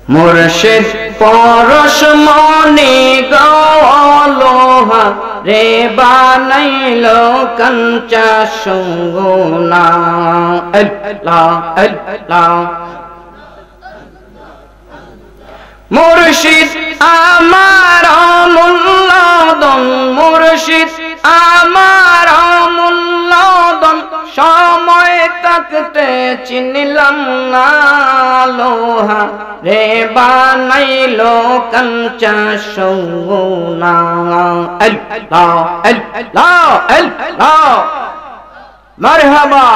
মুর্শিদ পরশমণি গলোহা রে বানাইলো কঞ্চা সুগুনা আল্লাহ আল্লাহ মুর্শিদ আমার মূল্যদন মুর্শিদ আমার মূল্যদন সময় থাকতে চিনলাম না লোহা রে বানাইলো কঞ্চা সুগুনা আল্লাহ আল্লাহ আল্লাহ মারহাবা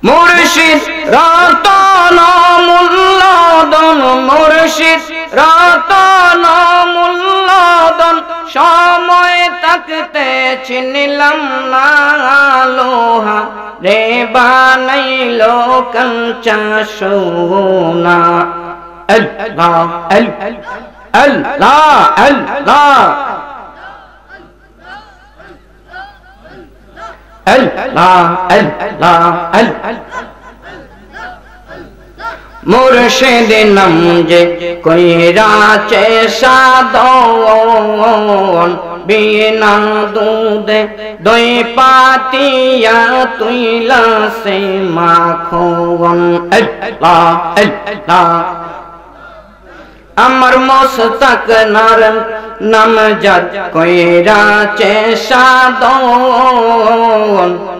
মুর্শিদ রতন মূল্যদন মুর্শিদ রতন মূল্যদন সময় থাকতে চিনলাম না লোহা রে বানাইলো কঞ্চা সোনা আল্লাহ আল্লাহ আল্লাহ আল্লাহ আল্লাহ আল্লাহ মুর্শিদ নাম যে কইরাছে সাধন বিনা দুধে দই পাতিয়া তুইলা সে মাখন আল্লাহ আল্লাহ আমার মোস্তাক নাম জাত কইরাছে সাধন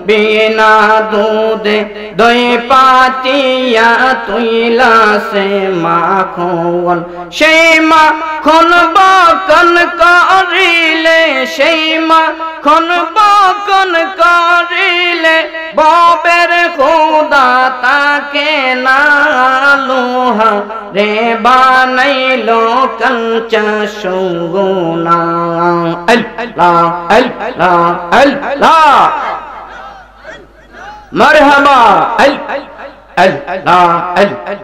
বিনা দুধে দই পাতিয়া তুইলা সে মাখন সেই মাখন বকন করিলে সেই মাখন বকন করিলে ববের খোদা তাকে না লোহা রে বানাইলো কঞ্চা সুগুনা আল্লাহ আল্লাহ আল্লাহ মারহাবা আল্লাহ আল্লাহ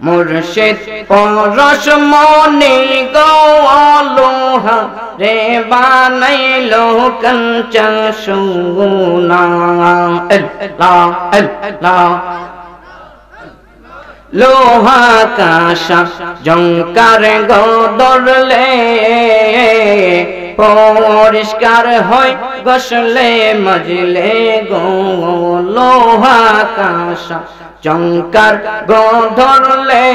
মুর্শিদ পরশমণি গলোহা রে বানাইলো কঞ্চা সুগুনা আল্লাহ আল্লাহ লোহা কাশা জঙ্কার গদরলে পরিষ্কার হয় গসলে মজলে গো লোহা কাশা জঙ্কার গদরলে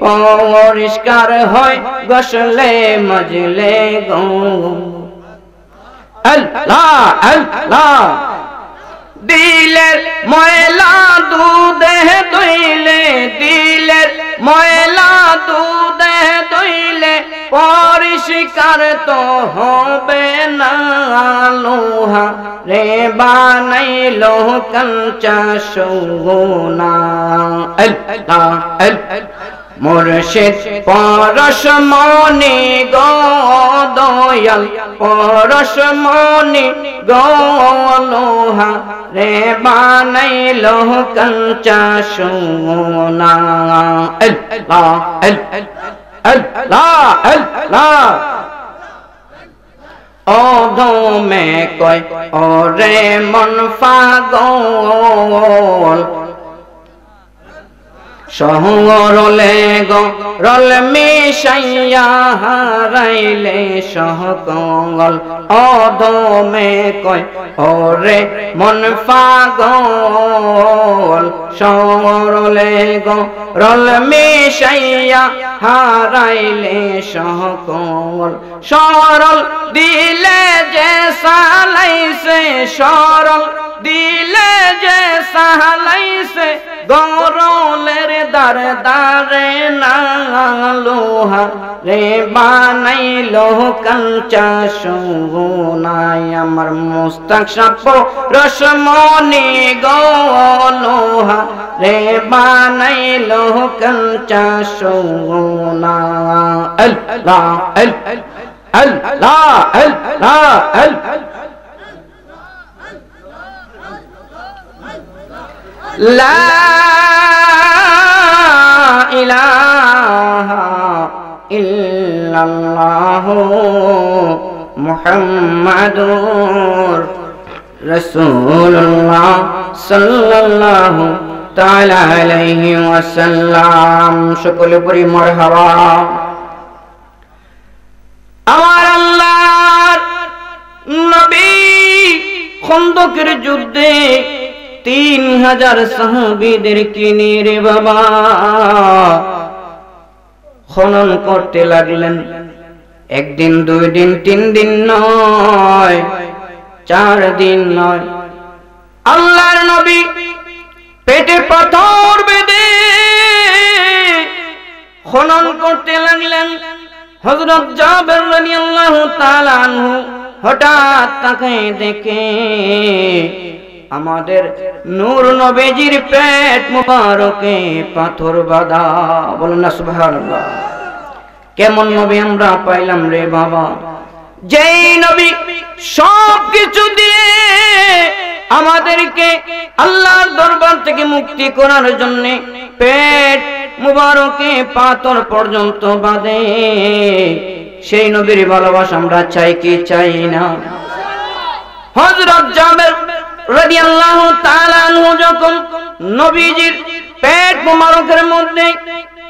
পরিষ্কার হয় গসলে মজলে গো আল্লাহ আল্লাহ দিলের ময়লা দুধে দইলে দিলের ময়লা দুধে দইলে পরিষ্কার তো হবে না লোহা রে বানাইলো কঞ্চা সুগুনা আল্লাহ আল্লাহ মুর্শিদ পরশমণি দয়াল পরশমণি লোহা রে বানাইলো কঞ্চা সোনা আল্লাহ আল্লাহ আল্লাহ ওদমে কয় ওরে মন পাগল সহরলে গরল মিশাইয়া হারাইলে সহকল অদমে কয় ওরে মন পাগল সহরলে গরল মিশাইয়া হারাইলে সহকল সরল দিলে যে সালাইছে সরল দিলে যে সালাইছে গরলের দার দারে না লোহা রে বানাইলো কঞ্চা সোনাই আমার মুস্তাক সাপ রসমণি লোহা রে বানাইলো কঞ্চা সোনা আল্লাহ আল্লাহ আল্লাহ আল্লাহ লা ইলাহা ইল্লাল্লাহু মুহাম্মাদুর রাসূলুল্লাহ সাল্লাল্লাহু তাআলা আলাইহি ওয়াসাল্লাম। সকলে পড়ি মারহাবা। আমার আল্লাহর নবী খন্দকের যুদ্ধে 3000 সাহাবীদেরকে নিয়ে রে বাবা খনন করতে লাগলেন। একদিন, 2 দিন, 3 দিন নয়, 4 দিন নয়, আল্লাহর নবী পেটে পাথর বেঁধে খনন করতে লাগলেন। হযরত জাবের রাদিয়াল্লাহু তাআলা আনহু হঠাৎ তাকায় দেখে আমাদের নূর নবীজির পেট মুবারকে পাথর বাঁধা। বলুন না সুবহানাল্লাহ। কেমন নবী আমরা পাইলাম রে বাবা, যেই নবী সবকিছু দিয়ে আমাদেরকে আল্লাহর দরবার থেকে মুক্তি করার জন্য পেট মুবারকে পাথর পর্যন্ত বাঁধে। সেই নবীর ভালোবাসা আমরা চাই কি চাই না? হযরত জাবের রাদিয়াল্লাহু তাআলা আনহু যখন নবীজির পেট মুবারকের মধ্যে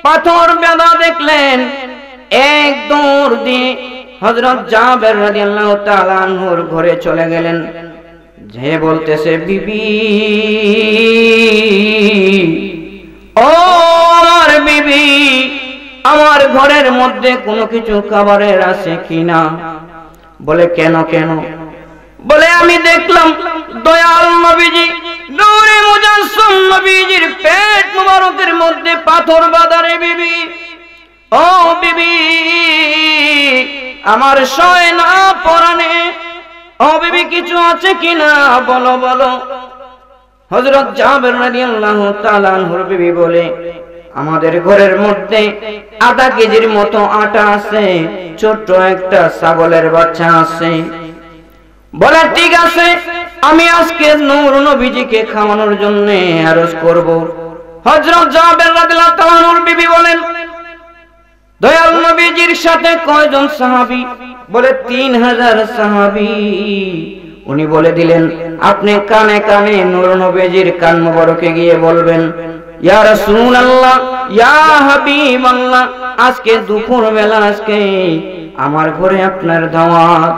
পাথর বাঁধা দেখলেন, এক দৌড় দিয়ে হযরত জাবের রাদিয়াল্লাহু তাআলা আনহুর ঘরে চলে গেলেন। যে বলতেছে, বিবি ও আমার বিবি, আমার ঘরের মধ্যে কোনো কিছু খাবারের আছে কিনা? বলে কেন কেন? বলে আমি দেখলাম দয়াল নবীজি নূরে মুজাসসাম নবীজির পেট মুবারকের মধ্যে পাথর বাঁধা রে বিবি। ও বিবি, আমার সয় না পরানে, ও বিবি কিছু আছে কিনা বলো বলো। হযরত জাবের রাদিয়াল্লাহু তাআলা আনহুর বিবি বলে, আমাদের ঘরের মধ্যে আধা কেজির মতো আটা আছে, ছোট্ট একটা ছাগলের বাচ্চা আছে। বলে ঠিক আছে, আমি আজকে নূর নবীজিকে খাওয়ানোর জন্য আরজ করব। হযরত জাবের রাদিয়াল্লাহু তাআলা আনহুর বিবি বলেন, দয়াল নবীজির সাথে কয়জন সাহাবী? বলে 3000 সাহাবী। উনি বলে দিলেন, আপনি কানে কানে নূর নবীজির কান মোবারকে গিয়ে বলবেন, ইয়া রাসূলুল্লাহ, ইয়া হাবিবাল্লাহ, আজকে দুপুর বেলা আজকে আমার ঘরে আপনার দাওয়াত,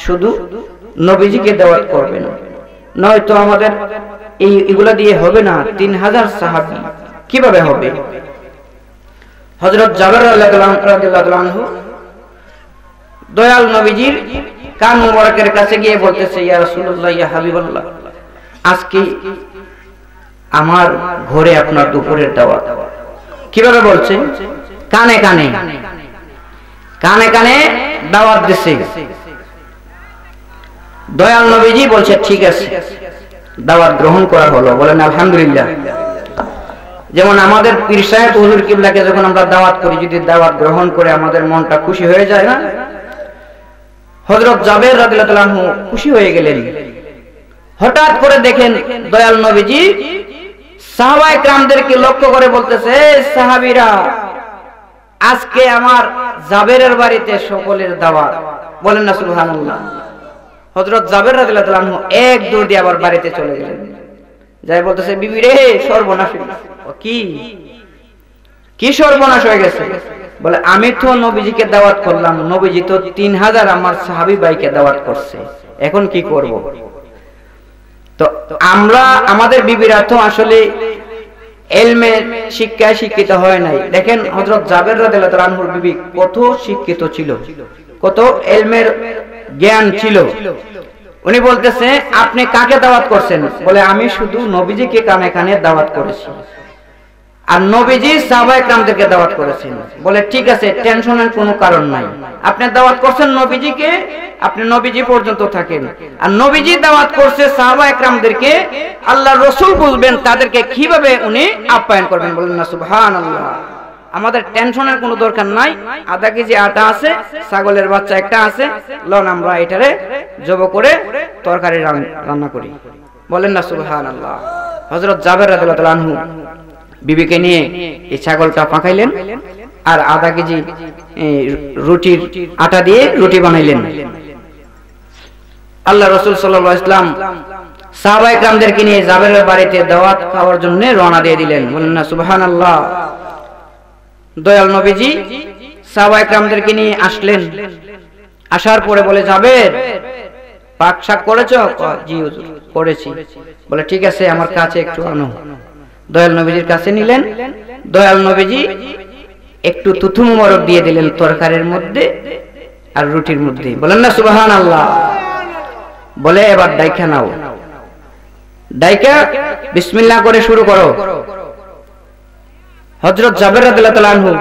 শুধু নবীজিকে দাওয়াত করবেন, নয়তো আমাদের এইগুলা দিয়ে হবে না। 3000 সাহাবী কিভাবে হবে? হযরত জাবের রাদিয়াল্লাহু আনহু দয়াল নবীজির কান মোবারকের কাছে গিয়ে বলতেছে, ইয়া রাসূলুল্লাহ, ইয়া হাবিবাল্লাহ, আজকে আমার ঘরে আপনার দুপুরের দাওয়াত। কিভাবে বলছে? কানে কানে কানে কানে দাওয়াত দিছে। দয়াল নবীজি বলছে ঠিক আছে, দাওয়াত গ্রহণ করা হলো। বলেন আলহামদুলিল্লাহ। যেমন আমাদের পীর সাহেব হুজুর কিবলাকে যখন আমরা দাওয়াত করি, যদি দাওয়াত গ্রহণ করে আমাদের মনটা খুশি হয়ে যায় না? হযরত জাবের রাদিয়াল্লাহু আনহু খুশি হয়ে গেলেন। হঠাৎ করে দেখেন দয়াল নবীজি সাহাবায়ে কেরামদেরকে লক্ষ্য করে বলতেছে, সাহাবীরা, আজকে আমার জাবেরের বাড়িতে সকলের দাওয়াত। বলেন না সুবহানাল্লাহ। হযরত জাবের রাদিয়াল্লাহু আনহু এক দৌড় দিয়ে আবার বাড়িতে চলে গেলেন। যাই বলতেছে, বিবি রে, সর্বনাশ হয়ে গেছে। কি সর্বনাশ হয়ে গেছে? বলে আমি তো নবীজিকে দাওয়াত করলাম, নবীজি তো 3000 আমার সাহাবী ভাইকে দাওয়াত করছে, এখন কি করব? তো আমরা আমাদের বিবিরা তো আসলে ইলমের শিক্ষায় শিক্ষিত হয় নাই। দেখেন হযরত জাবের রাদিয়াল্লাহু আনহুর বিবি কত শিক্ষিত ছিল, কত ইলমের জ্ঞান ছিল। উনি বলতেছে, আপনি কাকে দাওয়াত করছেন? বলে আমি শুধু নবীজিকে কানে কানে দাওয়াত করেছি, আর নবীজি সাহাবায়ে কেরামদেরকে দাওয়াত করেছেন। বলে ঠিক আছে, টেনশনের কোনো কারণ নাই, আপনি দাওয়াত করছেন নবীজিকে, আপনি নবীজি পর্যন্ত থাকেন, আর নবীজি দাওয়াত করছে সাহাবায়ে কেরামদেরকে, আল্লাহর রাসূল বুঝবেন তাদেরকে কিভাবে উনি আপ্যায়ন করবেন। বলেন না সুবহানাল্লাহ। আমাদের টেনশনের কোনো দরকার নাই। আধা কেজি আটা আছে, ছাগলের বাচ্চা একটা আছে, লন আমরা এটারে জব করে তরকারি রান্না করি। বলেন না সুবহানাল্লাহ। হযরত জাবের রাদিয়াল্লাহু আনহু বিবিকে নিয়ে এই ছাগলটা পাকাইলেন, আর আধা কেজি রুটির আটা দিয়ে রুটি বানাইলেন। আল্লাহ রাসূল সাল্লাল্লাহু আলাইহি ওয়াসাল্লাম সাহাবায়ে কেরামদেরকে নিয়ে জাবেরের বাড়িতে দাওয়াত খাওয়ার জন্য রওনা দিয়ে দিলেন। বলেন না সুবহানাল্লাহ। দয়াল নবীজি সাহাবায়ে কেরামদেরকে নিয়ে আসলেন। আসার পরে বলে, জাবের পাক শাক করেছো? জি হুজুর করেছি। বলে ঠিক আছে, আমার কাছে একটু আনো। দয়াল নবীজির কাছে নিলেন। দয়াল নবীজি একটু তুথু মোবারক দিয়ে দিলেন তরকারির মধ্যে আর রুটির মধ্যে। বলেন না সুবহানাল্লাহ। বলে এবার ডাইকা নাও। ডাইকা বিসমিল্লাহ করে শুরু করো। হযরত জাবের রাদিয়াল্লাহু তাআলা আনহু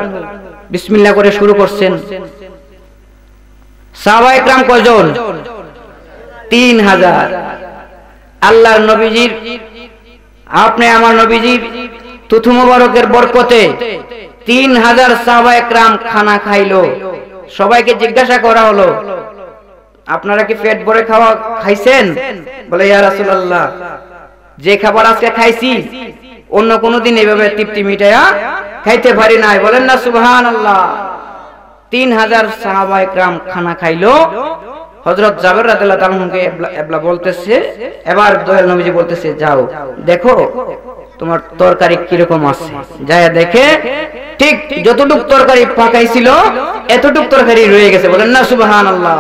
বিসমিল্লাহ করে শুরু করছেন। সাহাবায়ে কেরাম কয়জন? 3000। আল্লাহর নবীজির, আপনি আমার নবীজির তুথু মোবারকের বরকতে 3000 সাহাবায়ে কেরাম খানা খাইলো। সবাইকে জিজ্ঞাসা করা হলো, আপনারা কি পেট ভরে খাইছেন? বলে ইয়া রাসূলুল্লাহ, যে খাবার আজকে খাইছি অন্য কোনদিন এভাবে তৃপ্তি মিটায়া খাইতে পারি নাই। বলেন না সুবহানাল্লাহ। 3000 সাহাবায়ে কেরাম খানা খাইলো। হযরত জাবের রাদিয়াল্লাহু তাআলা কে এবলা বলতেছে, এবার দয়াল নবীজি বলতেছে, যাও দেখো তোমার তরকারি কিরকম আছে। যায় দেখে ঠিক যতটুক তরকারি পাকাইছিল এতটুক তরকারি রয়ে গেছে। বলেন না সুবহানাল্লাহ।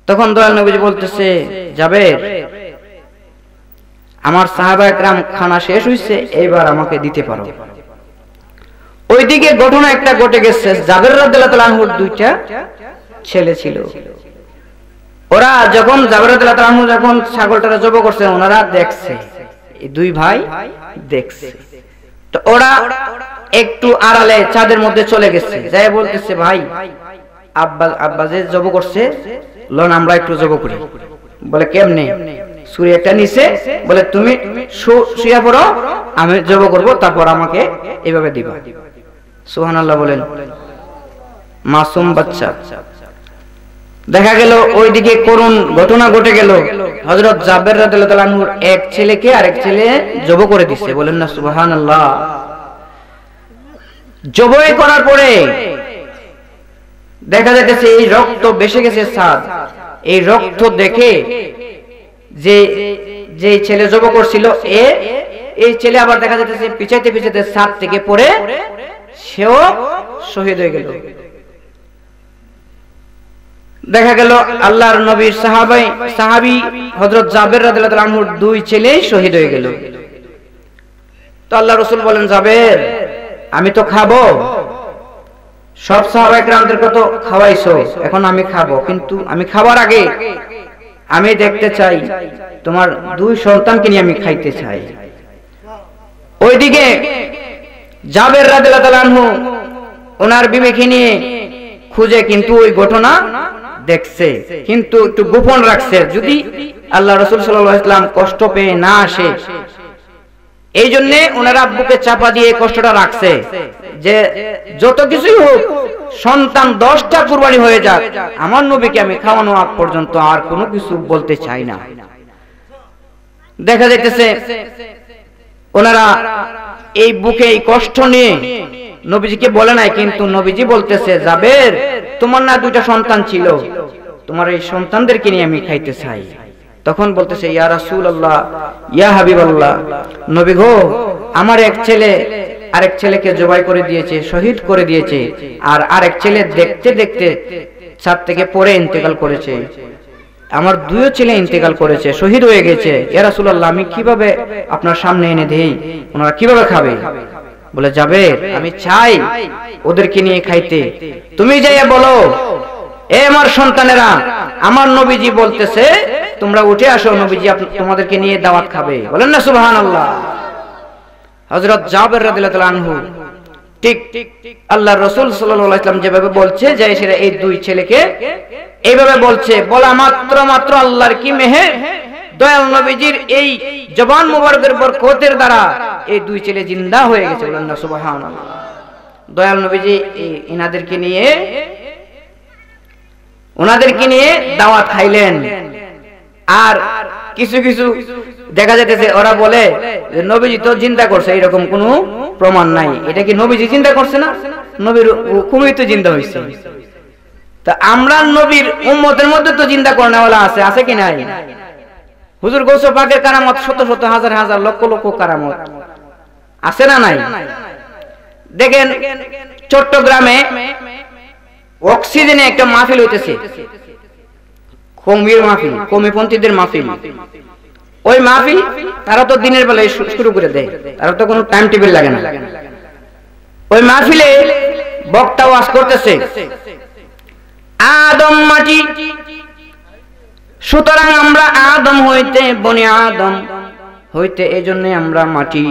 তখন দয়াল নবীজি বলতেছে, জাবের আমার সাহাবায়ে কেরাম খানা শেষ হইছে, এবার আমাকে দিতে পারো। ওইদিকে ঘটনা একটা ঘটে গেছে। জাবের রাদিয়াল্লাহু তাআলা আনহুর দুইটা ছেলে ছিল। ওরা যখন জাবের রাদিয়াল্লাহু তাআলা আনহু যখন ছাগলটা জবাই করছে, ওনারা দেখছে, এই দুই ভাই দেখছে। তো ওরা একটু আড়ালে ছাদের মধ্যে চলে গেছে। যাই বলতেছে, ভাই আব্বা যে জবাই করছে, লন আমরা একটু জবাই করি। বলে কেমনে? ছুরি একটা নিছে, বলে তুমি শুয়ে পড়ো, আমি জবাই করব, তারপর আমাকে এইভাবে দিবা। সুবহানাল্লাহ বলেন। মাসুম বাচ্চা। দেখা গেল ওইদিকে করুণ ঘটনা ঘটে গেল। হযরত জাবের রাদিয়াল্লাহু তাআলা আনহুর এক ছেলেকে আরেক ছেলে জবাই করে দিছে। বলেন না সুবহানাল্লাহ। জবাই করার পরে দেখা যাচ্ছে এই রক্ত বেশি গেছে ছাদ। এই রক্ত দেখে যে ছেলে জবাই করছিল এই ছেলে আবার দেখা যাচ্ছে পিছাইতে পিছাইতে ছাদ থেকে পড়ে সেও শহীদ হয়ে গেল। দেখা গেল আল্লাহর নবীর সাহাবী হযরত জাবের রাদিয়াল্লাহু তাআলা আনহুর দুই ছেলে শহীদ হয়ে গেল। তো আল্লাহ রাসূল বলেন, জাবের আমি তো খাবো, সব সাহাবায়ে কেরামদেরকে তো খাওয়াইছো, এখন আমি খাবো, কিন্তু আমি খাবার আগে আমি দেখতে চাই তোমার দুই সন্তানকে নিয়ে আমি খাইতে চাই। ওইদিকে জাবের রাদিয়াল্লাহু তাআলা আনহু ওনার বিবিকে নিয়ে খুঁজে কিন্তু ওই ঘটনা দেখছে, কিন্তু একটু গোপন রাখছে, যদি আল্লাহ রাসূল সাল্লাল্লাহু আলাইহি ওয়াসাল্লাম কষ্ট পেয়ে না আসে। এই জন্য ওনার আব্বুকে চাপা দিয়ে কষ্টটা রাখছে যে যত কিছুই হোক সন্তান 10টা কুরবানি হয়ে যাক, আমার নবীকে আমি খাওয়ানো আগ পর্যন্ত আর কোনো কিছু বলতে চাই না। দেখা যাইতেছে ওনারা এই বুকে এই কষ্ট নিয়ে নবীজিকে বলে নাই, কিন্তু নবীজি বলতেছে, জাবের তোমার না দুইটা সন্তান ছিল, তোমার এই সন্তানদেরকে নিয়ে আমি খাইতে চাই। তখন বলতেছে, ইয়া রাসূলুল্লাহ, ইয়া হাবিবাল্লাহ, নবী গো, আমার এক ছেলে আরেক ছেলেকে জবাই করে দিয়েছে, শহীদ করে দিয়েছে, আর আরেক ছেলে দেখতে দেখতে ছাদ থেকে পড়ে ইন্তেকাল করেছে। আমার দুই ছেলে ইন্তেকাল করেছে, শহীদ হয়ে গেছে। ইয়া রাসূলুল্লাহ, আমি কিভাবে আপনার সামনে এনে দেই? ওনারা কিভাবে খাবে? বলে, জাবের আমি চাই ওদেরকে নিয়ে খাইতে, তুমি যাইয়া বলো, এ আমার সন্তানেরা, আমার নবীজি বলতেছে তোমরা উঠে আসো, নবীজি তোমাদেরকে নিয়ে দাওয়াত খাবে। বলেন না সুবহানাল্লাহ। হযরত জাবের রাদিয়াল্লাহু তাআলা আনহু ঠিক আল্লাহর রাসূল সাল্লাল্লাহু আলাইহি ওয়াসাল্লাম যেভাবে বলছে, যে সেটা এই দুই ছেলেকে এইভাবে বলছে, বলা মাত্র আল্লাহর কি মেহের, দয়াল নবীজির এই জবান মুবারকের বরকতের দ্বারা এই দুই ছেলে জিন্দা হয়ে গেছে। বলেন না সুবহানাল্লাহ। দয়াল নবীজি ওনাদেরকে নিয়ে দাওয়াত খাইলেন। আর কিছু কিছু দেখা যাইতেছে ওরা বলে যে নবীজি তো জিন্দা করছে, এরকম কোনো প্রমাণ নাই। এটা কি নবীজি জিন্দা করছে না? নবীর হুকুমই তো জিন্দা হইছে। তা আমরা নবীর উম্মতের মধ্যে তো চিন্তা করনেওয়ালা আছে কি নাই? হুজুর গৌস পাকের কারামত শত শত হাজার হাজার লক্ষ লক্ষ কারামত আছে না নাই? দেখেন চট্টগ্রামে অক্সিজেনে একটা মাহফিল হইতেছে, কমির মাহফিল, কমিপন্থীদের মাহফিল। ওই মাহফিল তারা তো দিনের বেলায় শুরু করে দেয়, তারা তো কোনো টাইম টেবিল লাগে না। ওই মাহফিলে বক্তা ওয়াজ করতেছে আদম মাটি, সুতরাং আমরা আদম হইতে বনি আদম হইতে এজন্য আমরা মাটি,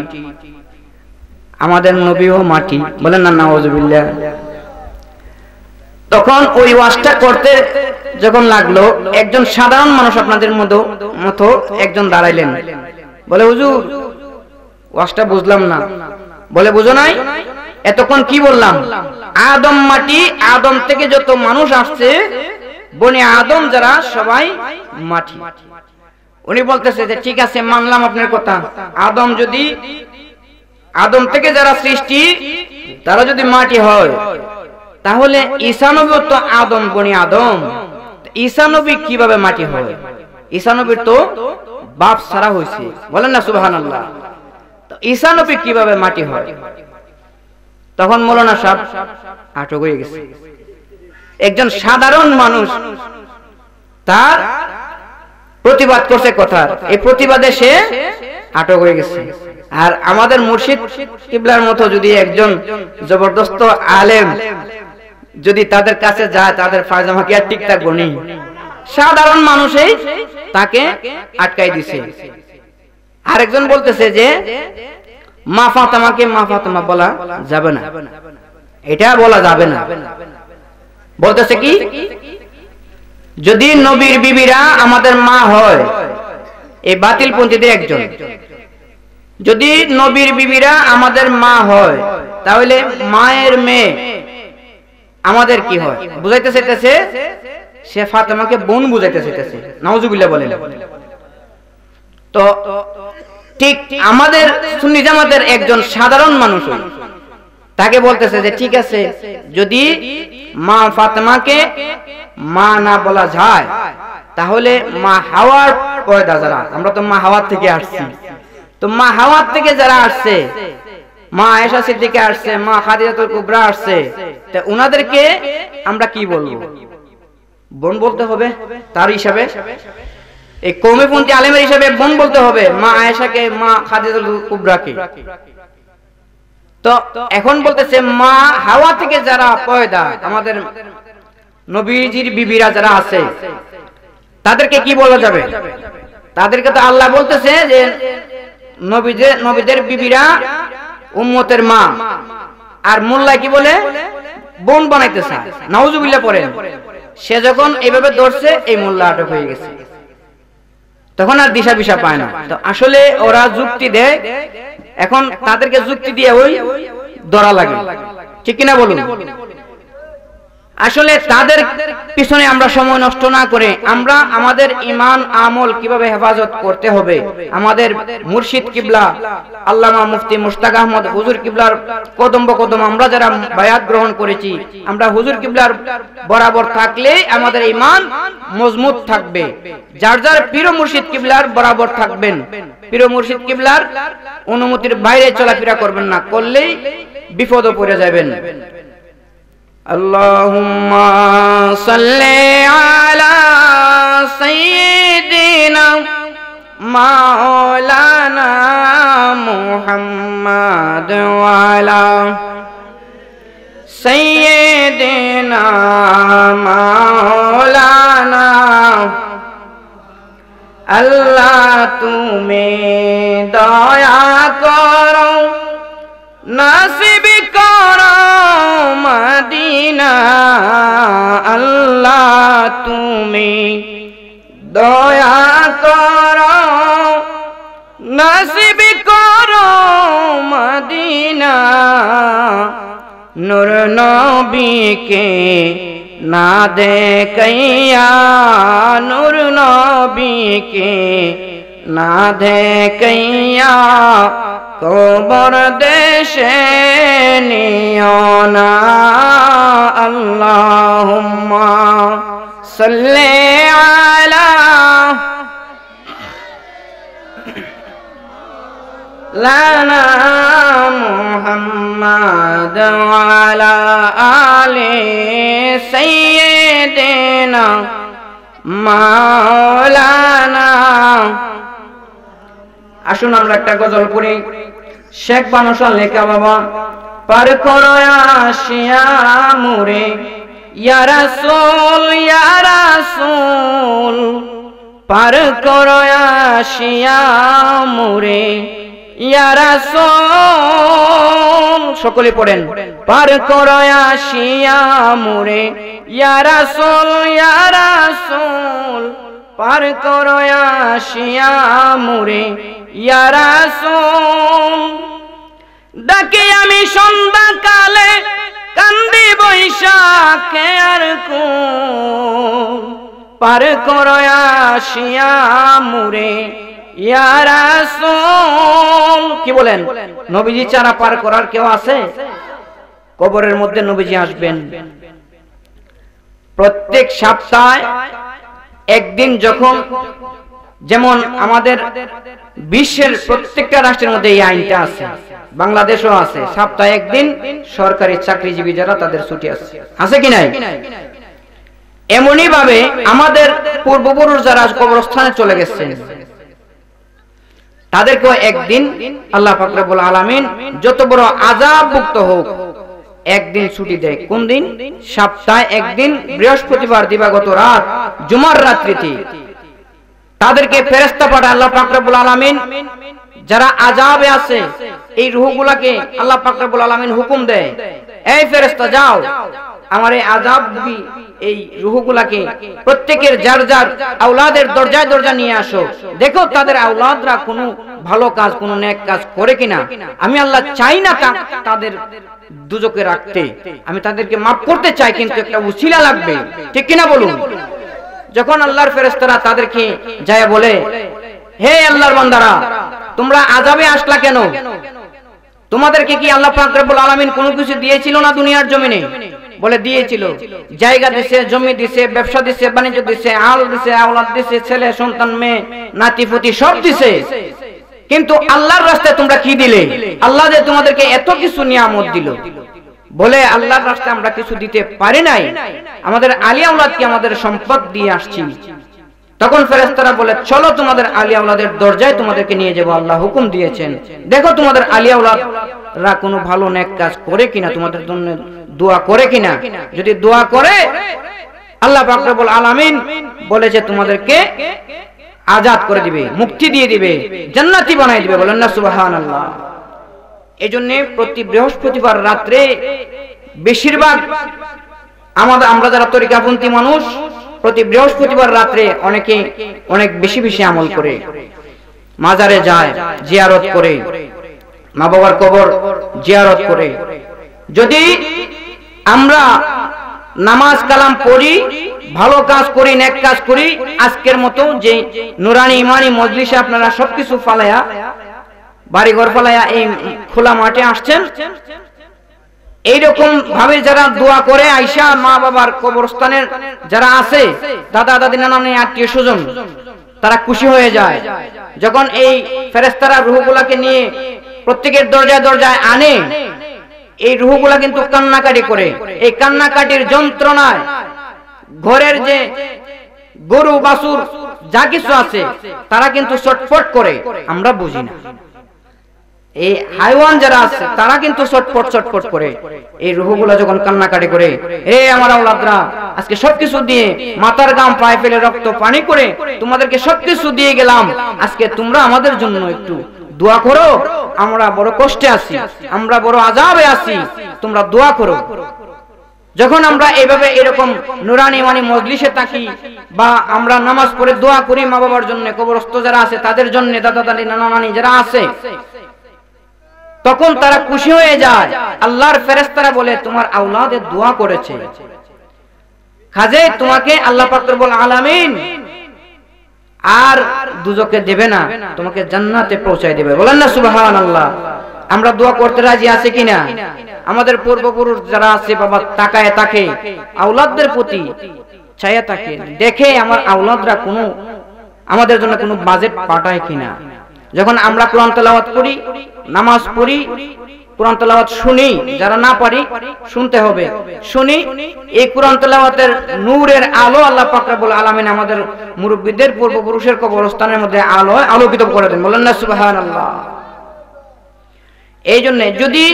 আমাদের নবীও মাটি। বলেন না নাউজুবিল্লাহ। তখন ওই ওয়াজটা করতে যখন লাগলো, একজন সাধারণ মানুষ আপনাদের মতো একজন দাঁড়াইলেন, বলে হুজুর ওয়াজটা বুঝলাম না। বলে বুঝো নাই? এতক্ষণ কি বললাম? আদম মাটি, আদম থেকে যত মানুষ আসছে বনি আদম যারা সবাই মাটি। উনি বলতেছে যে ঠিক আছে, মানলাম আপনার কথা। আদম থেকে যারা সৃষ্টি তারা যদি মাটি হয়, তাহলে ঈসা নবী তো আদম বনি আদম, ঈসা নবী কিভাবে মাটি হয়? ঈসা নবীর তো বাপ ছাড়া হয়েছে। বলেন না সুবহানাল্লাহ। তো ঈসা নবী কিভাবে মাটি হয়? তখন মৌলানা সাহেব আটক হয়ে গেছে। একজন সাধারণ মানুষ তার প্রতিবাদ করছে কথা, এই প্রতিবাদে সে আটক হয়ে গেছে। আর আমাদের মুর্শিদ কিবলার মতো যদি একজন জবরদস্ত আলেম যদি তাদের কাছে যায়, তাদের ফায়জামা কি আর ঠিক থাকবো নি? সাধারণ মানুষই তাকে আটকাই দিছে। আরেকজন বলতেছে যে মা ফাতেমাকে মা ফাতেমা বলা যাবে না, এটা বলা যাবে না। বলতেছে কি, যদি নবীর বিবিরা আমাদের মা হয়, এই বাতিল পন্থীদের একজন, যদি নবীর বিবিরা আমাদের মা হয়, তাহলে মায়ের মেয়ে আমাদের কি হয়? বুঝাইতে চাইতেছে সে ফাতেমাকে বোন বুঝাইতে চাইতেছে। নাউজুবিল্লাহ বলেন। তো ঠিক আমাদের সুন্নি জামাতের একজন সাধারণ মানুষ তাকে বলতেছে যে ঠিক আছে, যদি মা ফাতেমাকে মা না বলা যায়, তাহলে মা হাওয়ার পয়দা যারা, আমরা তো মা হাওয়ার থেকে আসছি, তো মা হাওয়ার থেকে যারা আসছে, মা আয়েশা সিদ্দিকা আসছে, মা খাদিজাতুল কুবরা আসছে, তা উনাদেরকে আমরা কি বলবো? বোন বলতে হবে। তার হিসাবে এই কওমিপন্থী আলেমের হিসাবে বোন বলতে হবে মা আয়েশাকে, মা খাদিজাতুল কুবরাকে। তো এখন বলতেছে মা হাওয়া থেকে যারা পয়দা, আমাদের নবীজির বিবিরা যারা আছে, তাদেরকে কি বলা যাবে? তাদেরকে তো আল্লাহ বলতেছে যে নবীদের বিবিরা উম্মতের মা, আর মোল্লা কি বলে? বোন বানাইতেছে। নাউজুবিল্লাহ পড়েন। সে যখন এইভাবে ধরছে, এই মোল্লা আটক হয়ে গেছে, তখন আর দিশা বিশা পায় না। তো আসলে ওরা যুক্তি দেয়, এখন তাদেরকে যুক্তি দিয়ে ওই ধরা লাগে, ঠিক কিনা বলুন? আসলে তাদের পিছনে আমরা সময় নষ্ট না করে আমরা আমাদের ঈমান আমল কিভাবে হেফাজত করতে হবে, আমাদের মুর্শিদ কিবলা আল্লামা মুফতি মুশতাক আহমদ হুজুর কিবলার কদম বকদম আমরা যারা বায়াত গ্রহণ করেছি, আমরা হুজুর কিবলার বরাবর থাকলে আমাদের ঈমান মজবুত থাকবে। যার যার পীর মুর্শিদ কিবলার বরাবর থাকবেন, পীর মুর্শিদ কিবলার অনুমতির বাইরে চলাফেরা করবেন না, করলেই বিপদে পড়ে যাবেন। আল্লাহুম্মা সাল্লি আলা সাইয়্যিদিনা মাওলানা মুহাম্মাদ ওয়া আলা সাইয়্যিদিনা মাওলানা। আল্লাহ তুমি দয়া করো, নসিব করো মদিনা। আল্লাহ তুমি দয়া করো, নসিব করো মদিনা। নূর নবীকে না দেখিয়া, নূর নবীকে না দেখিয়া কবর দেশে নিও না আল্লাহুম্মা সাল্লি আলা লানা মুহাম্মাদ ওয়া আলা আলি সাইয়্যিদিনা মাওলানা। আসুন আমরা একটা গজল পড়ি। শেখ বানশাল লেখা বাবা। পার করো আসিয়া মুরে ইয়া রাসূল ইয়া রাসূল, পার করো আসিয়া মুরে ইয়া রাসূল। সকলে পড়েন। পার করো আসিয়া মুরে ইয়া রাসূল ইয়া রাসূল, পার করো আসিয়া মুরে ইয়া রাসূল। ডাকে আমি সন্ধ্যা কালে কান্দি বৈশাখে আর কোন, পার করো আসিয়া মুরে ইয়া রাসূল। কি বলেন? নবীজি ছাড়া পার করার কেউ আছে? কবরের মধ্যে নবীজি আসবেন প্রত্যেক সপ্তাহে একদিন। যখন যেমন আমাদের বিশ্বের প্রত্যেকটা রাষ্ট্রের মধ্যে এই আইনটা আছে, বাংলাদেশও আছে, সপ্তাহে একদিন সরকারি চাকরিজীবী যারা তাদের ছুটি আছে কি নাই? এমনই ভাবে আমাদের পূর্বপুরুষ যারা কবরস্থানে চলে গেছেন তাদেরকেও একদিন আল্লাহ পাক রব্বুল আলামিন যত বড় আযাব মুক্ত হোক একদিন ছুটি দেয়। কোন দিন? সপ্তাহে একদিন বৃহস্পতিবার দিবাগত রাত জুমার রাত্রিতে তাদেরকে ফেরেশতা পাঠায় আল্লাহ পাক রব্বুল আলামিন। যারা আযাবে আছে এই রূহগুলোকে আল্লাহ পাক রব্বুল আলামিন হুকুম দেয়, এই ফেরেশতা যাও আমার এই আযাবী এই রূহগুলোকে প্রত্যেকের যার যার আওলাদের দরজায় দরজা নিয়ে আসো, দেখো তাদের আওলাদরা কোনো ভালো কাজ কোনো নেক কাজ করে কিনা। আমি আল্লাহ চাই না তাদের দুজকে রাখতে, আমি তাদেরকে মাফ করতে চাই, কিন্তু একটা উসিলা লাগবে, ঠিক কিনা বলুন? যখন আল্লাহর ফেরেশতারা তাদেরকে যায় বলে, হে আল্লাহর বান্দারা তোমরা আযাবে আসলা কেন? তোমাদেরকে কি আল্লাহ পাক রব্বুল আলামিন কোনো কিছু দিয়েছিল না দুনিয়ার জমিনে? বলে দিয়েছিল। জায়গা দিছে, জমি দিছে, ব্যবসা দিছে, বাণিজ্য দিছে, আল দিছে, আওলাদ দিছে, ছেলে সন্তান মেয়ে নাতি পুতি সব দিছে। কিন্তু আল্লাহর রাস্তায় তোমরা কি দিলে? আল্লাহ যে তোমাদেরকে এত কিছু নিয়ামত দিল, বলে আল্লাহর রাস্তায় আমরা কিছু দিতে পারি নাই, আমাদের আলী আওলাদকে আমাদের সম্পদ দিয়ে আসছি। তখন ফেরেশতারা বলে চলো তোমাদের আলী আওলাদের দরজায় তোমাদেরকে নিয়ে যাব, আল্লাহ হুকুম দিয়েছেন, দেখো তোমাদের আলী আওলাদরা কোনো ভালো নেক কাজ করে কিনা, তোমাদের জন্য দোয়া করে কিনা। যদি দোয়া করে আল্লাহ পাক রব্বুল আলামিন বলেছে তোমাদেরকে আজাদ করে দিবে, মুক্তি দিয়ে দিবে, জান্নাতি বানাই দিবে। বলেন না সুবহানাল্লাহ। এজন্য প্রতি বৃহস্পতিবার রাত্রে বেশিরভাগ আমরা যারা তরিকাপন্থী মানুষ প্রতি বৃহস্পতিবার রাত্রে অনেকে অনেক বেশি বেশি আমল করে, মাজারে যায়, জিয়ারত করে, মা বাবার কবর জিয়ারত করে। যদি আমরা নামাজ কালাম পড়ি, ভালো কাজ করি, নেক কাজ করি, আজকের মতো যে নুরানি ইমানি মজলিসে আপনারা সবকিছু ফালায়া বাড়ি ঘর ফালায়া এই খোলা মাঠে আসছেন, এইরকম ভাবে যারা দোয়া করে আইসা মা বাবার কবরস্থানের যারা আছে, দাদা দাদি নানা নানি আত্মীয় স্বজন, তারা খুশি হয়ে যায়। যখন এই ফেরেশতারা রূহগুলাকে নিয়ে প্রত্যেকের দরজায় দরজায় আনে, এই রূহগুলা কিন্তু কান্নাকাটি করে। এই কান্নাকাটির যন্ত্রণায় ঘরের যে গরু বাছুর যা কিছু আছে তারা কিন্তু ছটফট করে, আমরা বুঝি না। এই হাইওয়ান যারা আছে তারা কিন্তু ছটফট ছটফট করে। এই রূহগুলা যখন কান্নাকাটি করে, হে আমার আওলাদরা আজকে সবকিছু দিয়ে মাথার গাম পায়ে ফেলে রক্ত পানি করে তোমাদেরকে সবকিছু দিয়ে গেলাম, আজকে তোমরা আমাদের জন্য একটু দোয়া করো, আমরা বড় কষ্টে আছি, আমরা বড় আযাবে আছি, তোমরা দোয়া করো। যখন আমরা এইভাবে এরকম নুরানি মানে মজলিসে থাকি বা আমরা নামাজ পড়ে দোয়া করি মা বাবার জন্য, কবরস্থ যারা আছে তাদের জন্য, দাদা দাদি নানা নানি যারা আছে, তখন তারা খুশি হয়ে যায়। আল্লাহর ফেরেশতারা বলে তোমার আওলাদের দোয়া করেছে, কাজে তোমাকে আল্লাহ পাক রব্বুল আলামিন আর দুজকে দেবে না, তোমাকে জান্নাতে পৌঁছায় দেবে। বলেন না সুবহানাল্লাহ। আমরা দোয়া করতে রাজি আছি কিনা? আমাদের পূর্বপুরুষ যারা আছে বাবা তাকায় থাকে আওলাদদের প্রতি চায়া থাকে, দেখে আমার আওলাদরা কোনো আমাদের জন্য কোনো বাজেট পাঠায় কিনা। যখন আমরা কোরআন তেলাওয়াত করি, নামাজ পড়ি, কোরআন তেলাওয়াত শুনি, যারা না পারি শুনতে হবে, শুনি, এই কোরআন তেলাওয়াতের নূরের আলো আল্লাহ পাক রব্বুল আলামিন আমাদের মুরব্বিদের পূর্বপুরুষের কবরস্থানের মধ্যে আলোকিত করে দেন। বলেন না সুবহানাল্লাহ। এই জন্য যদি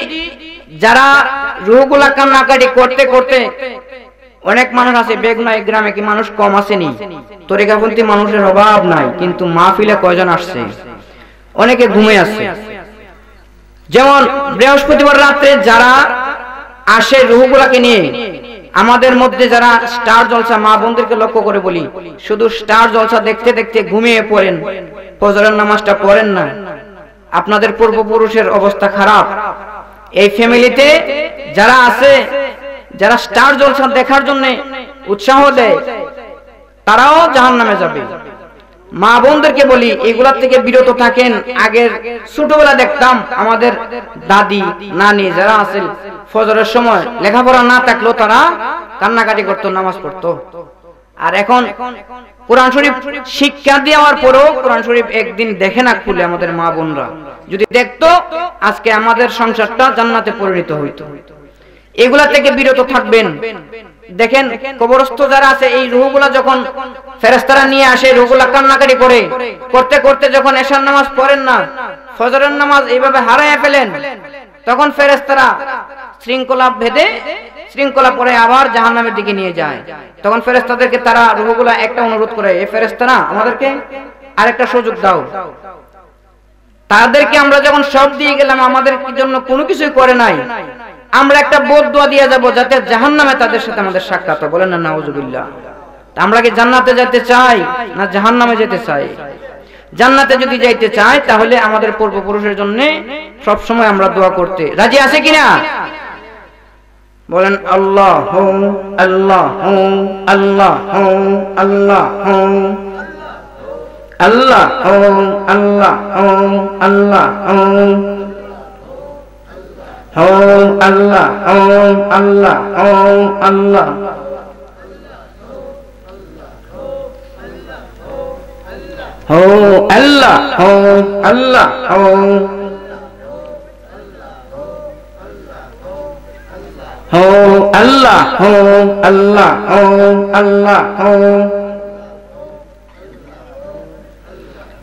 যারা রুহগুলা কান্নাকাটি করতে করতে, অনেক মানুষ আছে বেগুনা গ্রামে কি মানুষ কম আসেনি, তরিকাপন্থী মানুষের অভাব নাই, কিন্তু মাহফিলে কয়জন আসছে? অনেকে ঘুমে আছে। যেমন বৃহস্পতিবার রাতে যারা আসে রুহগুলাকে নিয়ে, আমাদের মধ্যে যারা স্টার জলসা মা বোনদেরকে লক্ষ্য করে বলি, শুধু স্টার জলসা দেখতে দেখতে ঘুমিয়ে পড়েন, ফজরের নামাজটা পড়েন না। আপনাদের পূর্বপুরুষের অবস্থা খারাপ। এই ফ্যামিলিতে যারা আছে, যারা স্টার জলসা দেখার জন্য উৎসাহ দেয়, তারাও জাহান্নামে যাবে। মা বোনদেরকে বলি এগুলা থেকে বিরত থাকেন। আগের ছোটবেলা দেখতাম আমাদের দাদি নানি যারা আছেন ফজরের সময় লেখাপড়া না থাকলেও তারা কান্নাকাটি করতো, নামাজ পড়তো। আর এখন কোরআন শরীফ শিক্ষা দেওয়ার পরেও কোরআন শরীফ একদিন দেখে না খুলে আমাদের মা বোনরা। যদি দেখতো আজকে আমাদের সংসারটা জান্নাতে পরিণত হইতো। এগুলা থেকে বিরত থাকবেন। দেখেন কবরস্থ যারা আছে, এই রূহগুলা যখন ফেরেশতারা নিয়ে আসে, রূহগুলা কান্নাকাটি করে, করতে করতে যখন এশার নামাজ পড়েন না, ফজরের নামাজ এইভাবে হারায় ফেলেন, তখন ফেরেশতারা শৃঙ্খলা ভেদে শৃঙ্খলা পরে আবার জাহান্নামের দিকে নিয়ে যায়। তখন ফেরেশতাদেরকে তারা রূহগুলা একটা অনুরোধ করে, এই ফেরেশতারা আমাদেরকে আরেকটা সুযোগ দাও। তাদেরকে আমরা যখন সব দিয়ে গেলাম, আমাদের জন্য কোনো কিছুই করে নাই, আমরা একটা বদদুয়া দিয়ে যাব যাতে জাহান্নামে তাদের সাথে আমাদের সাক্ষাৎ হয়। বলেন না নাউজুবিল্লাহ। আমরা কি জান্নাতে যেতে চাই না জাহান্নামে যেতে চাই? জান্নাতে যদি যাইতে চাই তাহলে আমাদের পূর্বপুরুষের জন্য সব সময় আমরা দোয়া করতে রাজি আছে কিনা? বলেন আল্লাহ আল্লাহ আল্লাহ আল্লাহ আল্লাহ আল্লাহ আল্লাহ আল্লাহ আল্লাহ আল্লাহ হো আল্লাহ হো আল্লাহ হো হো আল্লাহ হো আল্লাহ হো আল্লাহ হো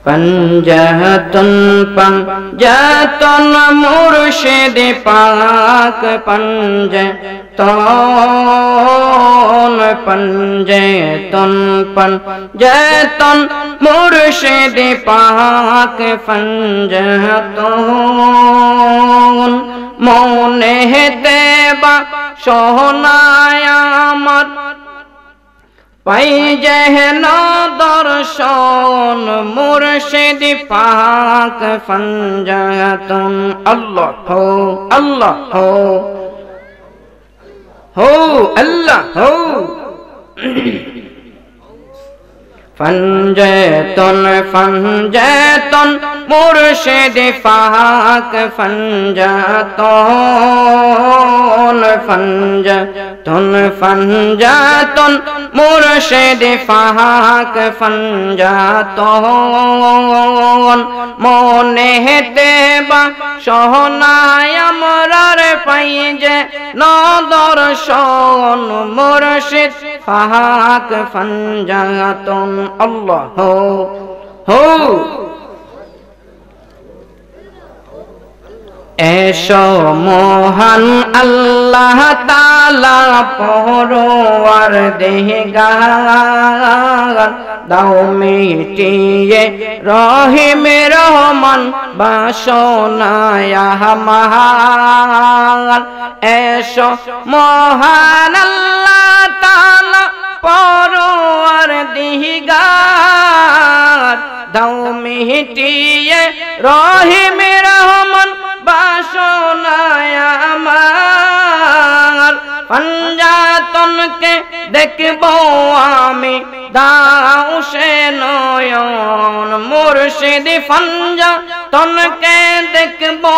पंजहतन पंजतन मुर्शिद पाक पंजतन पंजतन पंजतन मुर्शिद पाक पंजतन मौने देबा सोहनाया मत পাই যেন দর্শন মুর্শিদ পাক ফঞ্জাতুন আল্লাহ হো আল্লাহ হো হো আল্লাহ হো ফঞ্জাতুন ফঞ্জাতুন মুর্শিদ পাক ফঞ্জাতুন ফঞ্জাতুন ফঞ্জাতুন মুর্শিদ পাক ফঞ্জাতুন মনে হেতে বা সোহনায় আমরার পাই যে নদর্শন মুর্শিদ পাক ফঞ্জাতুন আল্লাহ হো হো এসো মহান আল্লাহ তাআলা পরওয়ার দেহগার দাও মিটিয়ে রহিম রহমান বাসনায় আমার এসো মহান আল্লাহ তাআলা পরওয়ার দেহগার দাও মিটিয়ে রহিম রহমান বাসনায় আমার পঞ্জাতনকে দেখব আমি দাও সে নয়ন মুর্শিদ পঞ্জাতন তনকে দেখবো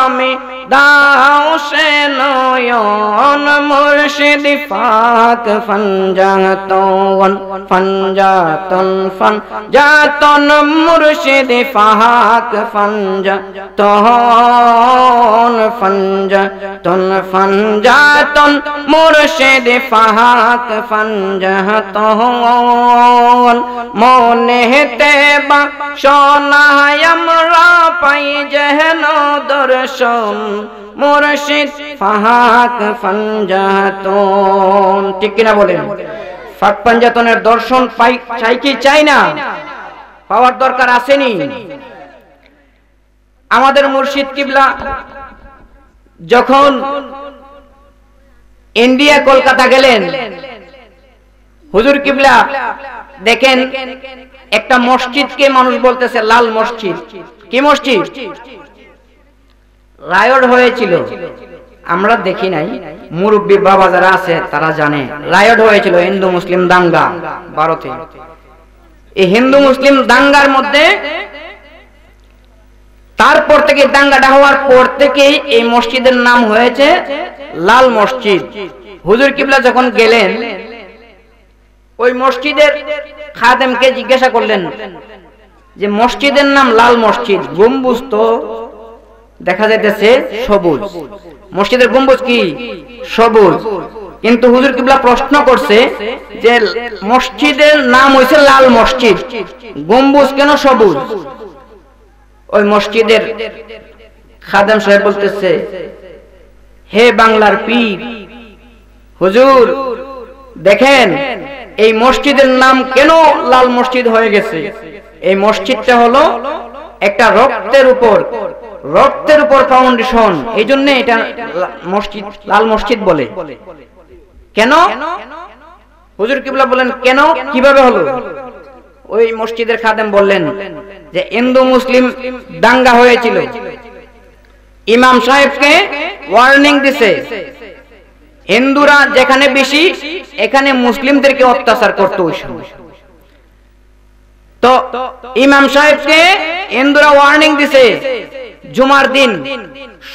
আমি দাও সে নয়ন মুর্শিদ পাক ফানজাতন ফানজাতন ফানজাতন মুর্শিদ পাক ফানজাতন ফানজাতন ফানজাতন মুর্শিদ পাক ফানজাতন মনেতে বা সোনায় আমরা পাই যেন দর্শন মুর্শিদ পাক ফানজাতন। ঠিক কিনা বলেন? পাক ফানজাতনের দর্শন পাই, চাই কি চাই না? পাওয়ার দরকার আসেনি? আমাদের মুর্শিদ কিবলা যখন ইন্ডিয়া কলকাতা গেলেন, হুজুর কিবলা দেখেন একটা মসজিদকে মানুষ বলতেছে লাল মসজিদ। কি মসজিদ? রায়ট হয়েছিল, আমরা দেখি নাই, মুরব্বী বাবা যারা আছে তারা জানে। রায়ট হয়েছিল, হিন্দু মুসলিম দাঙ্গা ভারতে। এই হিন্দু মুসলিম দাঙ্গার মধ্যে তারপর থেকে, দাঙ্গাটা হওয়ার পর থেকেই এই মসজিদের নাম হয়েছে লাল মসজিদ। হুজুর কিবলা যখন গেলেন, ওই মসজিদের খাদেমকে জিজ্ঞাসা করলেন যে মসজিদের নাম লাল মসজিদ, গম্বুজ তো দেখা যাইতেছে সবুজ, মসজিদের গম্বুজ কি সবুজ। কিন্তু হুজুর কিবলা প্রশ্ন করছে যে মসজিদের নাম হইছে লাল মসজিদ, গম্বুজ কেন সবুজ? ওই মসজিদের খাদেম সাহেব বলতেছে, হে বাংলার পীর হুজুর, দেখেন এই মসজিদের নাম কেন লাল মসজিদ হয়ে গেছে। এই মসজিদটা হলো একটা রক্তের উপর ফাউন্ডেশন, এই জন্য এটা মসজিদ লাল মসজিদ বলে। কেন? হুজুর কিবলা বলেন কেন, কিভাবে হলো? ওই মসজিদের খাদেম বললেন যে হিন্দু মুসলিম দাঙ্গা হয়েছিল, ইমাম সাহেবকে ওয়ার্নিং দিছে, হিন্দুরা যেখানে বেশি এখানে মুসলিমদেরকে অত্যাচার করত ওই সময়। তো ইমাম সাহেবকে হিন্দুরা ওয়ার্নিং দিছে, জুমার দিন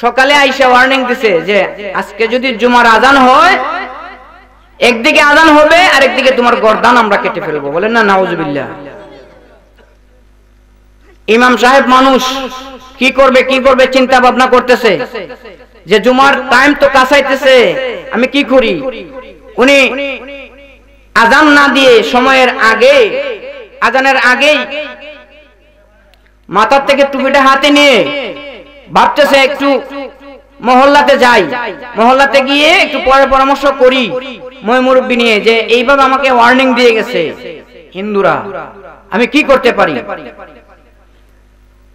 সকালে আইসা ওয়ার্নিং দিছে যে আজকে যদি জুমার আজান হয়, একদিকে আজান হবে আর একদিকে তোমার গর্দান আমরা কেটে ফেলবো। বলেন না নাউজুবিল্লাহ। ইমাম সাহেব মানুষ, কি করবে চিন্তা ভাবনা করতেছে যে জুমার টাইম তো কাছাইতেছে, আমি কি করি। উনি আজান না দিয়ে সময়ের আগে, আজানের আগেই মাথার থেকে টুপিটা হাতে নিয়ে ভাবতেছে একটু মহল্লাতে যাই, মহল্লাতে গিয়ে একটু পরে পরামর্শ করি মই মুরব্বী নিয়ে, যে এইভাবে আমাকে ওয়ার্নিং দিয়ে গেছে হিন্দুরা, আমি কি করতে পারি।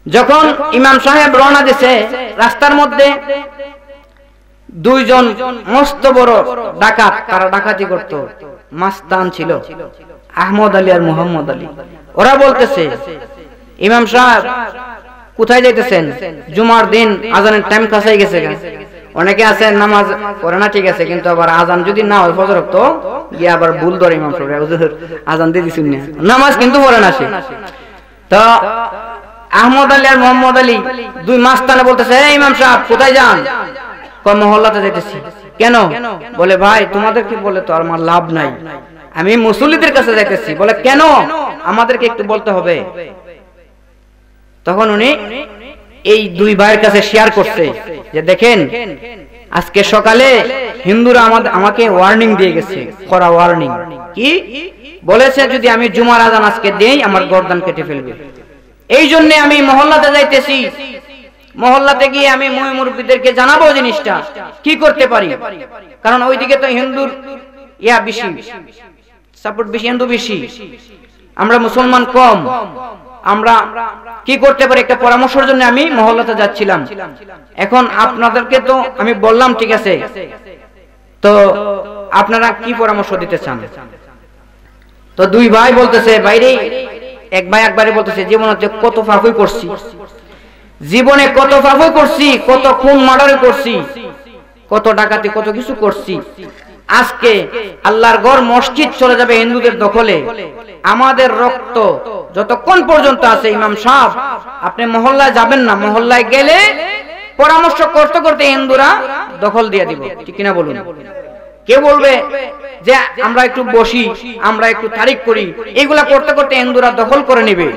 যখন ইমাম সাহেব রওনা দিছে, রাস্তার মধ্যে দুইজন মস্ত বড় ডাকাত, তারা ডাকাতি করত, মাস্তান ছিল, আহমদ আলী আর মোহাম্মদ আলী। ওরা বলতেছে, ইমাম সাহেব কোথায় যাইতেছেন? জুমার দিন আজানের টাইম কাছাই গেছে। অনেকে আছে নামাজ পড়ে না, ঠিক আছে, কিন্তু আবার আজান যদি না হয় ফজর তো গিয়ে আবার ভুল ধরে ইমাম সাহেব, আজান দিয়ে দিছেন না, নামাজ কিন্তু পড়ে না সে। তো আহমদ আলী আর মোহাম্মদ আলী দুই মাস্তানে বলতেছে, ইমাম সাহেব কোথায় যান? মহল্লাতে যাইতেছি। কেন? বলে ভাই তোমাদের কি বলে তো আমার লাভ নাই, আমি মুসল্লিদের কাছে যাইতেছি। বলে কেন? আমাদেরকে একটু বলতে হবে। তখন উনি এই দুই ভাইয়ের কাছে শেয়ার করছে যে দেখেন আজকে সকালে হিন্দুরা আমাকে ওয়ার্নিং দিয়ে গেছে, কড়া ওয়ার্নিং। কি বলেছে? যদি আমি জুমার আজান আজকে দেই আমার গর্দান কেটে ফেলবে। এই জন্য আমি মহল্লাতে যাইতেছি, মহল্লাতে গিয়ে আমি মুরব্বীদেরকে জানাবো জিনিসটা, কি করতে পারি। কারণ ওইদিকে তো হিন্দুর ইয়া বেশি, সাপোর্ট বেশি, হিন্দু বেশি, আমরা মুসলমান কম। আমরা কি করতে পারি একটা পরামর্শের জন্য আমি মহল্লাতে যাচ্ছিলাম। এখন আপনাদেরকে তো আমি বললাম, ঠিক আছে, তো আপনারা কি পরামর্শ দিতে চান? তো দুই ভাই বলতেছে, বাইরে এক ভাই একবারে বলতেছে, জীবনে কত পাপই করছি, জীবনে কত পাপই করছি, কত খুন মার্ডার করছি, কত ডাকাতি, কত কিছু করছি, আজকে আল্লাহর ঘর মসজিদ চলে যাবে হিন্দুদের দখলে, আমাদের রক্ত যতক্ষণ পর্যন্ত আছে ইমাম সাহেব আপনি মহল্লায় যাবেন না, মহল্লায় গেলে পরামর্শ করতে করতে হিন্দুরা দখল দিয়ে দিব, ঠিক কিনা বলুন? কে বলবে যে আমরা একটু বসি, আমরা একটু তারিখ করি, এগুলা করতে করতে হিন্দুরা দখল করে নেবে।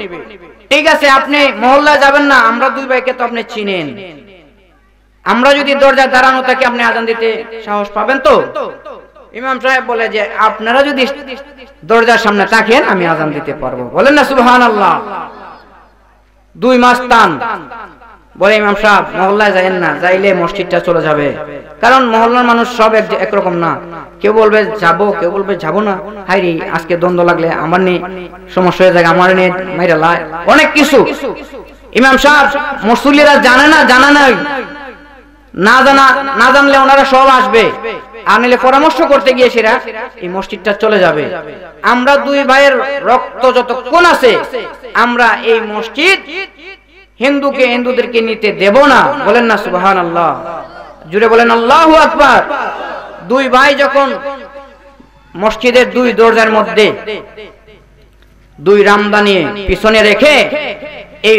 ঠিক আছে, আপনি মহল্লায় যাবেন না, আমরা দুই ভাইকে তো আপনি চিনেন, আমরা যদি দরজায় দাঁড়ানো থাকি আপনি আজান দিতে সাহস পাবেন তো? ইমাম সাহেব বলে যে আপনারা যদি দরজার সামনে থাকেন আমি আজান দিতে পারবো, বলেন না সুবহানাল্লাহ। 2 মাস টান বলে ইমাম সাহেব মহল্লায় যাবেন না, যাইলে মসজিদটা চলে যাবে, কারণ মহল্লার মানুষ সব একরকম না, কেউ বলবে যাবো, কেউ বলবে যাবো না, হাইরে আজকে দ্বন্দ্ব লাগলে আমার নিয়ে সমস্যা হয়ে যায়, আমার নিয়ে মাইরা লাই, অনেক কিছু। ইমাম সাহেব মুসল্লিরা জানে না, জানা নাই, না জানলে ওনারা সব আসবে, আর নিলে পরামর্শ করতে গিয়ে সেরা এই মসজিদটা চলে যাবে। আমরা দুই ভাইয়ের রক্ত যতক্ষণ আছে আমরা এই মসজিদ হিন্দুদেরকে নিতে দেব না, বলেন না সুবহানাল্লাহ, জুড়ে বলেন আল্লাহু আকবার। 2 ভাই যখন মসজিদের 2 দরজার মধ্যে 2 রামদা নিয়ে পিছনে রেখে এই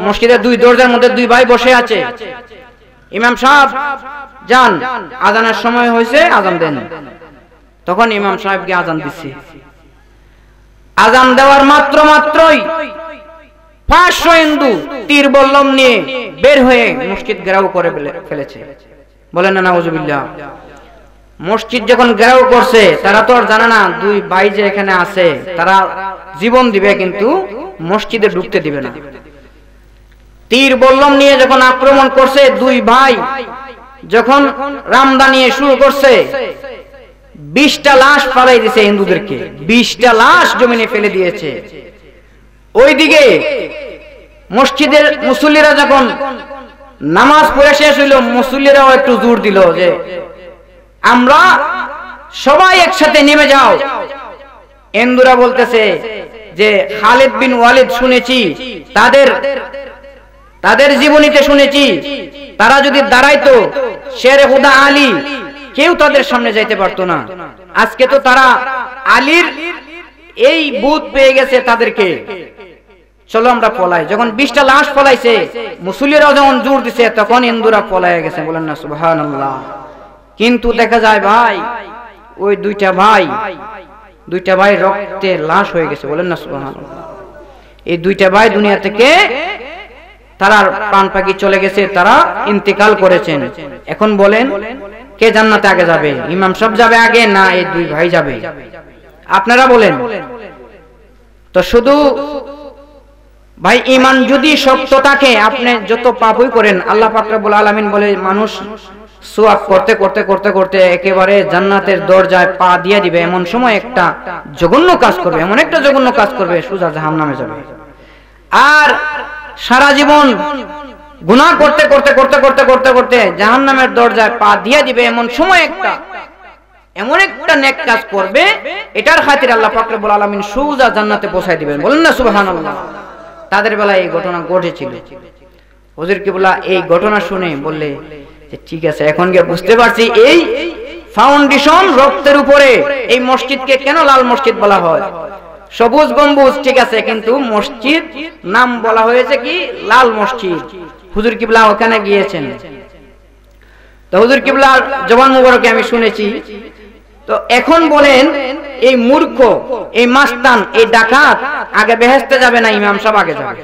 মসজিদের 2 দরজার মধ্যে 2 ভাই বসে আছে, ইমাম সাহেব যান আজানের সময় হয়েছে আজান দেন, তখন ইমাম সাহেবকে আজান দিচ্ছে। আজান দেওয়ার মাত্রই 500 হিন্দু তীর বল্লম নিয়ে বের হয়ে মসজিদ ঘেরাও করে ফেলেছে, বলেন না নাউজুবিল্লাহ। মসজিদ যখন ঘেরাও করছে তারা তো আর জানে না 2 ভাই যে এখানে আছে, তারা জীবন দিবে কিন্তু মসজিদে ঢুকতে দিবে না। তীর বল্লম নিয়ে যখন আক্রমণ করছে 2 ভাই, যখন রামদা নিয়ে শুরু করছে, 20টা লাশ ফালাই দিয়েছে হিন্দুদেরকে, 20টা লাশ জমিনে ফেলে দিয়েছে। ওইদিকে মসজিদের মুসল্লিরা যখন নামাজ পড়ে শেষ হইল, মুসল্লিরাও একটু জোর দিল যে আমরা সবাই একসাথে নেমে যাও। হিন্দুরা বলতেছে যে খালিদ বিন ওয়ালিদ শুনেছি, তাদের জীবনীতে শুনেছি তারা যদি দাঁড়াইতো শেরে হুদা আলী কেউ তাদের সামনে যাইতে পারতো না, আজকে তো তারা আলীর এই বুত পেয়ে গেছে তাদেরকে, চলো আমরা পলাই। যখন 20টা লাশ পলাইছে, মুসল্লিরাও যখন জোর দিছে, তখন হিন্দুরা পলায় গেছে, বলেন না সুবহানাল্লাহ। কিন্তু দেখা যায় ভাই ওই 2টা ভাই রক্তে লাশ হয়ে গেছে, বলেন না সুবহানাল্লাহ। এই 2টা ভাই দুনিয়া থেকে তারা প্রাণ পাখি চলে গেছে, তারা ইন্তেকাল করেছেন। এখন বলেন কে জান্নাতে আগে যাবে? ইমাম সাহেব যাবে আগে না এই 2 ভাই যাবে? আপনারা বলেন তো। শুধু ভাই ঈমান যদি শক্ত থাকে, আপনি যত পাপই করেন, আল্লাহ পাক রব্বুল আলামিন বলে মানুষ সুয়াব করতে করতে করতে করতে একেবারে জান্নাতের দরজায় পা দিয়ে দিবে, এমন সময় একটা জঘন্য কাজ করবে, এমন একটা জঘন্য কাজ করবে সোজা জাহান্নামে যাবে। আর সারা জীবন গুনাহ করতে করতে করতে করতে করতে করতে জাহান্নামের দরজায় পা দিয়ে দিবে, এমন সময় এমন একটা নেক কাজ করবে, এটার খাতির আল্লাহ পাক রব্বুল আলামিন সোজা জান্নাতে পৌঁছায় দিবেন, বলেন না সুবহানাল্লাহ। তাদের বেলায় এই ঘটনা ঘটেছিল। হুজুর কিবলা এই ঘটনা শুনে বললে যে ঠিক আছে, এখন গিয়ে বুঝতে পারছি এই ফাউন্ডেশন রক্তের উপরে এই মসজিদকে কেন লাল মসজিদ বলা হয়। সবুজ গম্বুজ ঠিক আছে, কিন্তু মসজিদ নাম বলা হয়েছে কি লাল মসজিদ। হুজুর কিবলা ওখানে গিয়েছেন, তো হুজুর কিবলার জবান মুবারকে আমি শুনেছি। তো এখন বলেন এই মূর্খ, এই মাস্তান, এই ডাকাত আগে বেহেশতে যাবে না ইমাম সাহেব আগে যাবে?